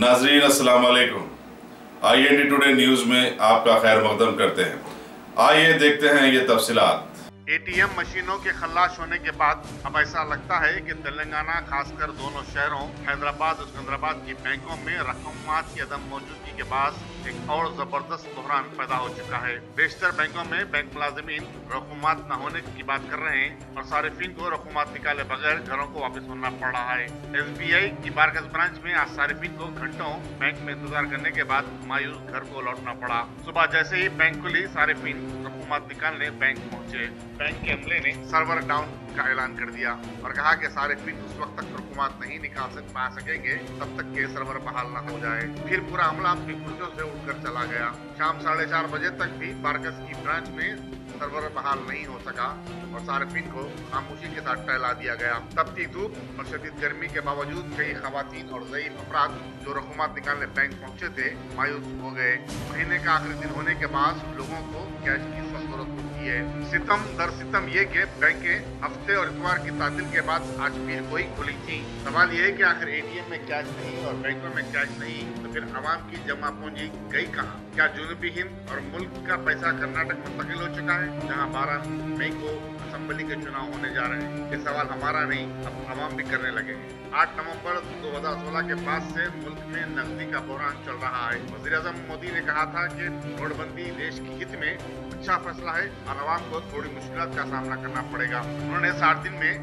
नाजरीन अस्सलाम वालेकुम। IND टुडे न्यूज़ में आपका खैर मकदम करते हैं। आइए देखते हैं ये तफसीलात। ATM मशीनों के खल्लाश होने के बाद अब ऐसा लगता है कि तेलंगाना खासकर दोनों शहरों हैदराबाद और सिकंदराबाद की बैंकों में रकूमात की अदम मौजूदगी के बाद एक और जबरदस्त बहरान पैदा हो चुका है। बेशतर बैंकों में बैंक मुलाजिमीन रकूमात न होने की बात कर रहे हैं और सारिफिन को रकूमात निकाले बगैर घरों को वापस होना पड़ रहा है। SBI की बारगज ब्रांच में आज सारिफिन को घंटों बैंक में इंतजार करने के बाद मायूस घर को लौटना पड़ा। सुबह जैसे ही बैंक खुली सारिफिन रकूमात निकालने बैंक पहुंचे। बैंक के अमले ने सर्वर डाउन का ऐलान कर दिया और कहा कि सारिफिन उस वक्त तक रकूमात नहीं निकाल पा सकेंगे तब तक के सर्वर बहाल न हो जाए। फिर पूरा अमला अपनी कुर्सियों से उठकर चला गया। शाम 4:30 बजे तक भी बारगज की ब्रांच में सर्वर बहाल नहीं हो सका और सारिफिन को खामोशी के साथ टहला दिया गया। तपती धूप और शदीद गर्मी के बावजूद कई खवातीन और ज़ईफ अफराद जो रकूमात निकालने बैंक पहुंचे थे मायूस हो गए। महीने का आखिरी दिन होने के बाद लोगों को कैश की जरूरत होती है। सितम दर सितम ये कि बैंकें हफ्ते और इतवार की तातील के बाद आज फिर कोई खुली थी। सवाल ये है कि आखिर ATM में कैश नहीं और बैंकों में कैश नहीं तो फिर आवाम की जमा पूंजी गई कहाँ? क्या जुनूबी हिंद और मुल्क का पैसा कर्नाटक मुंतकिल हो चुका है जहाँ 12 मई को असेंबली के चुनाव होने जा रहे हैं? ये सवाल हमारा नहीं अब आवाम भी करने लगे हैं। 8 नवंबर 2016 के बाद से मुल्क में नकदी का बहरान चल रहा है। वज़ीर-ए-आज़म मोदी ने कहा था कि नोटबंदी देश की हित में अच्छा फैसला है और आवाम को थोड़ी मुश्किलात का सामना करना पड़ेगा। उन्होंने 60 दिन में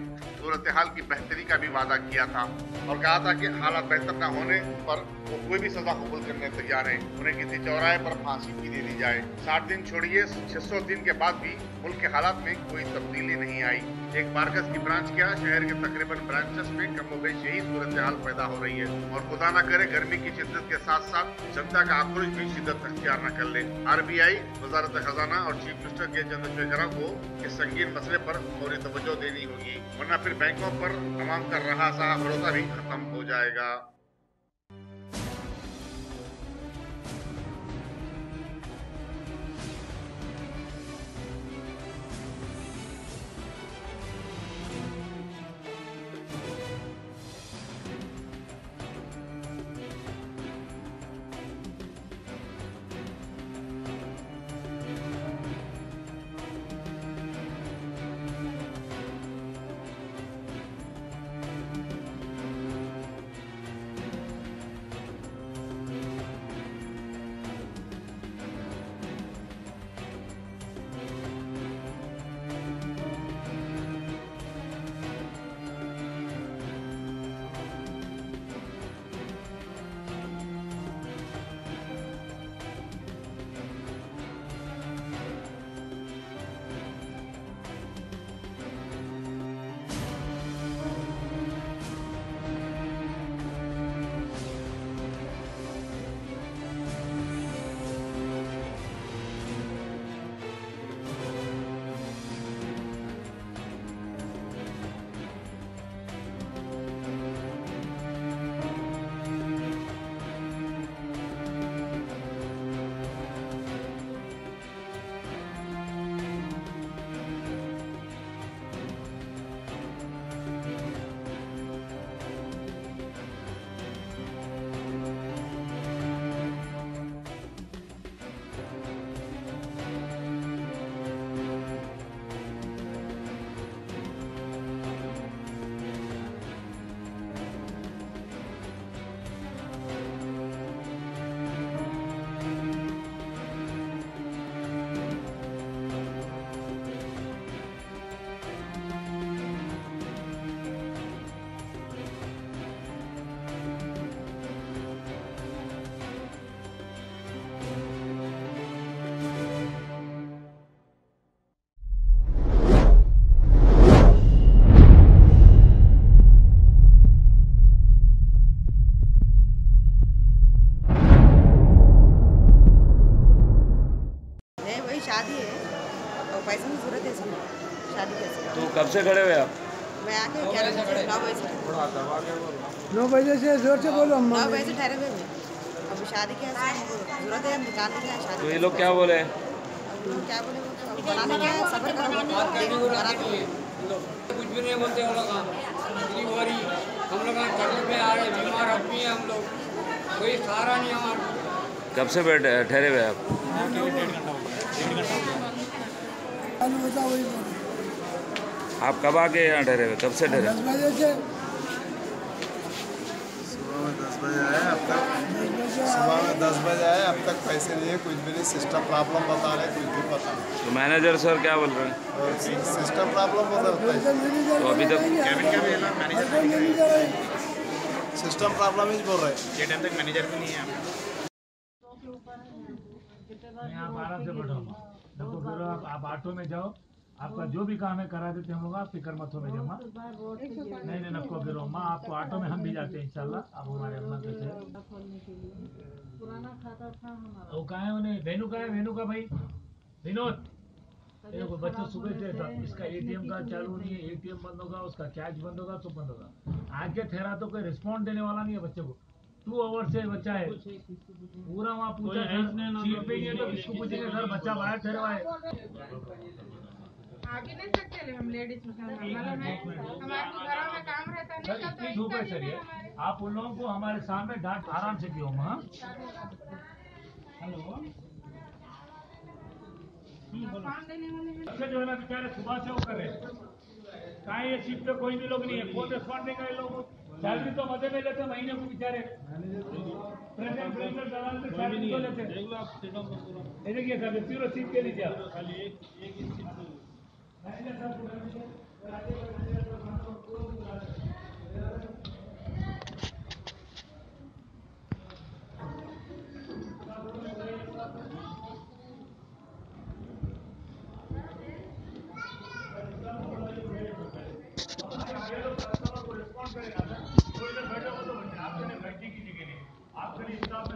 सूरत हाल की बेहतरी का भी वादा किया था और कहा था कि हालात बेहतर न होने पर वो कोई भी सजा कबूल करने तैयार है। उन्हें किसी चौराहे पर फांसी भी दे दी जाए। 60 दिन छोड़िए 600 दिन के बाद भी मुल्क के हालात में कोई तब्दीली नहीं आई। एक बारगज की ब्रांच क्या शहर के तकरीबन ब्रांचेस में कमोबेश यही सूरत हाल पैदा हो रही है और खुदा न करे गर्मी की शिद्दत के साथ साथ जनता का आक्रोश भी शिद्दत अख्तियार न कर ले। RBI, वजारत खजाना और चीफ मिनिस्टर के चंद्रशेखर को इस संगीन मसले पर फौरी तवज्जो देनी होगी वरना फिर बैंकों पर तमाम कर रहा सा भरोसा भी खत्म हो जाएगा। शादी है और पैसे की जरूरत है इसमें शादी कैसे। तो कब से खड़े हुए आप? मैं आके 9 बजे से जोर से बोलो। 9 बजे से ठहरे हुए हैं। अब शादी की जरूरत है, हम निकालने के शादी। तो ये लोग क्या बोले? अब लोग क्या बोले वो बनाने का है, सब्र करो। कुछ भी नहीं बोलते हम लोग। हम लोग तकलीफ में आ रहे, बीमार आदमी है हम लोग। कोई सहारा नहीं हमारा। कब से बैठे ठहरे हुए आप? आप कब आके यहाँ ठहरे हुए? कब से ठहरे? 10 बजे से। सुबह में 10 बजे आए, अब तक सुबह में 10 बजे आए, अब तक पैसे नहीं है, कुछ भी नहीं। सिस्टम प्रॉब्लम बता रहे, कुछ भी पता नहीं। तो मैनेजर सर क्या बोल रहे हैं? और सिस्टम प्रॉब्लम बता रहे हैं, तो अभी तक सिस्टम प्रॉब्लम ही बोल रहे हैं। ये टाइम तक मैनेजर भी नहीं है। आप आराम से बैठो, देखो फिर आप ऑटो में जाओ, आपका जो भी काम है करा देते हम लोग, आप फिक्र मत हो मेरे अम्मा। नहीं नको फिर अम्मा, आपको ऑटो में हम भी जाते हैं इंशाल्लाह। आप हमारे अम्मा कैसे वो कहा है उन्हें, वेनू का है, वेनू का भाई विनोद, देखो बच्चा सुबह से था, इसका एटीएम कार्ड चालू नहीं है, एटीएम बंद होगा, उसका कैश बंद होगा, सब बंद होगा। आगे ठहरा तो कोई रिस्पॉन्ड देने वाला नहीं है बच्चे को। 2 आवर से बच्चा है पूरा, वहाँ पूछा सीट पे ही है तो किसको पूछेंगे सर, बच्चा बाहर ठहरा है। आगे नहीं सकते हम लेडीज में, हमारे घरों में काम रहता है। इतनी धूप है सर, ये आप उन लोगों को हमारे सामने डांट आराम से दियो। हाँ हेलो, जो है ना बेचारे सुबह से वो कर रहे हैं, कहा ये सीट पे कोई भी लोग नहीं है, कौन रिस्पॉन्ड देगा? ये लोग सैलरी तो मजे में लेते महीने को बेचारे, प्रेसिडेंट दलाल से सैलरी तो लेते। देखिए सर, पूरा सीट के लीजिए आप। आपके लिए बैठने की जगह नहीं, आपके लिए स्टाफ